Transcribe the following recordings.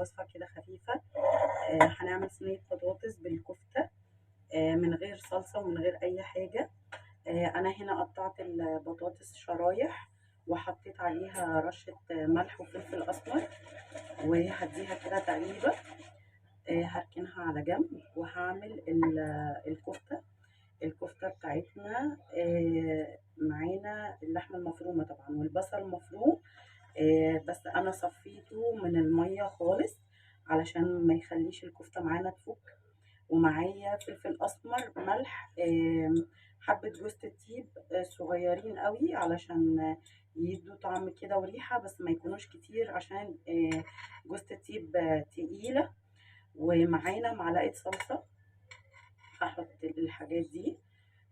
وصفة كده خفيفة. هنعمل صينية بطاطس بالكفتة من غير صلصة ومن غير أي حاجة. أنا هنا قطعت البطاطس شرايح وحطيت عليها رشة ملح وفلفل أسمر، وهديها كده تقليبة. هركنها على جنب وهعمل الكفتة بتاعتنا. معانا اللحمة المفرومة طبعا والبصل المفروم، بس انا صفيته من المية خالص علشان ما يخليش الكفتة معانا تفك. ومعايا فلفل اسمر، ملح، حبة جوز الطيب صغيرين قوي علشان يدوا طعم كده وريحة، بس ما يكونوش كتير عشان جوز الطيب تقيلة. ومعانا معلقة صلصة. هحط الحاجات دي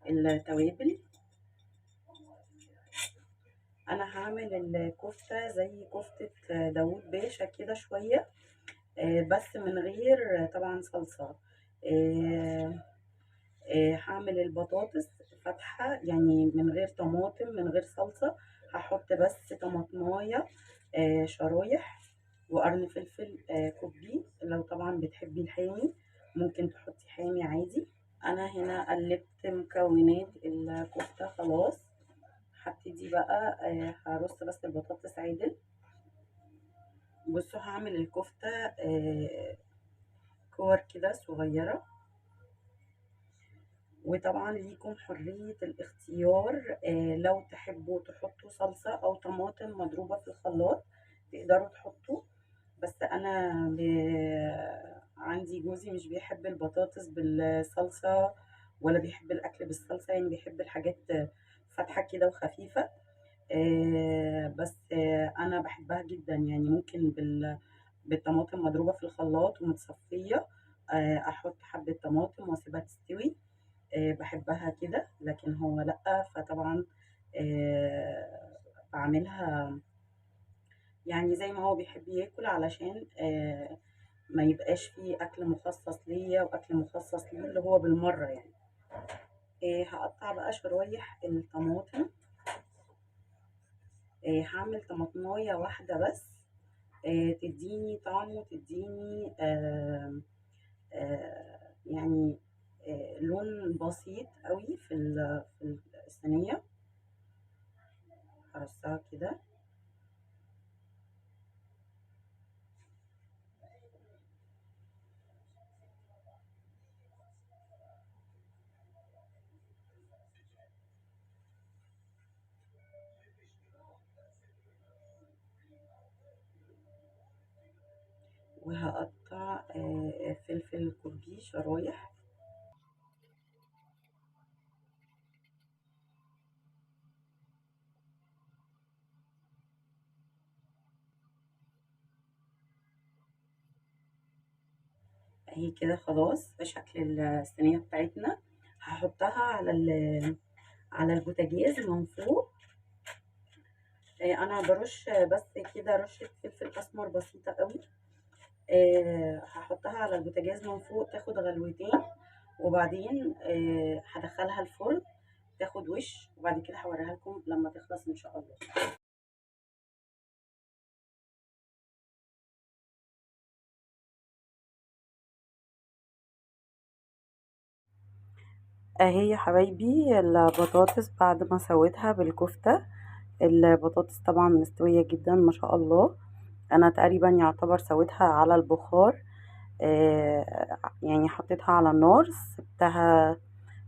التوابل. انا هعمل الكفتة زي كفتة داوود باشا كده شوية، بس من غير طبعا صلصة. هعمل البطاطس فاتحة يعني من غير طماطم من غير صلصة. هحط بس طماطماية شرايح وقرن فلفل كوبي. لو طبعا بتحبي الحامي ممكن تحطي حامي عادي. انا هنا قلبت مكونات الكفتة خلاص. هبتدي بقى هرص بس البطاطس عادل. بصوا هعمل الكفتة كور كده صغيرة، وطبعا ليكم حرية الاختيار. لو تحبوا تحطوا صلصة او طماطم مضروبة في الخلاط تقدروا تحطوا، بس انا عندي جوزي مش بيحب البطاطس بالصلصة ولا بيحب الاكل بالصلصة، يعني بيحب الحاجات فاتحة كده وخفيفة. بس انا بحبها جدا، يعني ممكن بالطماطم مضروبة في الخلاط ومتصفية. احط حبة طماطم واسيبها تستوي. بحبها كده، لكن هو لأ. فطبعا بعملها يعني زي ما هو بيحب ياكل، علشان ما يبقاش فيه أكل مخصص ليا وأكل مخصص ليه اللي هو بالمرة يعني. هقطع بقى شرايح الطماطم. هعمل طماطماية واحدة بس تديني طعم وتديني يعني لون بسيط قوي في الصينية. هرصها كده. وهقطع فلفل كوبي شرايح. اهي كده خلاص شكل الصينية بتاعتنا. هحطها على البوتاجاز من فوق. انا برش بس كده رشة فلفل اسمر بسيطة قوي. هحطها على البوتاجاز من فوق تاخد غلوتين، وبعدين هدخلها الفرن تاخد وش، وبعد كده هوريها لكم لما تخلص ان شاء الله. اهي يا حبايبي البطاطس بعد ما سويتها بالكفتة. البطاطس طبعا مستوية جدا ما شاء الله. انا تقريبا يعتبر سويتها على البخار. يعني حطيتها على النار، سبتها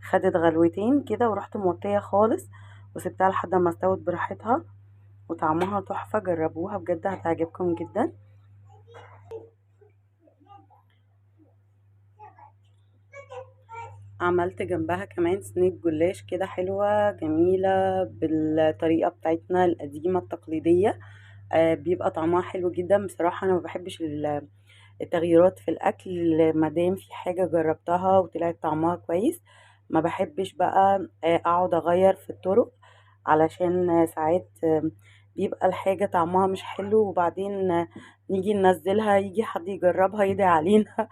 خدت غلوتين كده ورحت موطية خالص وسبتها لحد ما استوت براحتها، وطعمها تحفة. جربوها بجد هتعجبكم جدا. عملت جنبها كمان صينية جلاش كده حلوة جميلة بالطريقة بتاعتنا القديمة التقليدية. بيبقى طعمها حلو جدا بصراحة. أنا ما بحبش التغييرات في الأكل مادام في حاجة جربتها وطلعت طعمها كويس. ما بحبش بقى أقعد أغير في الطرق، علشان ساعات بيبقى الحاجة طعمها مش حلو، وبعدين نيجي ننزلها يجي حد يجربها يدعي علينا.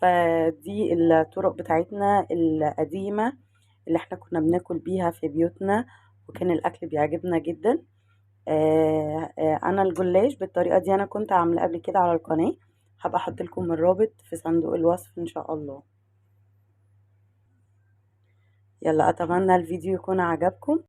فدي الطرق بتاعتنا القديمة اللي احنا كنا بناكل بيها في بيوتنا، وكان الأكل بيعجبنا جدا. انا الجلاش بالطريقه دي انا كنت عامله قبل كده على القناه، هبقى احط لكم الرابط في صندوق الوصف ان شاء الله. يلا اتمنى الفيديو يكون عجبكم.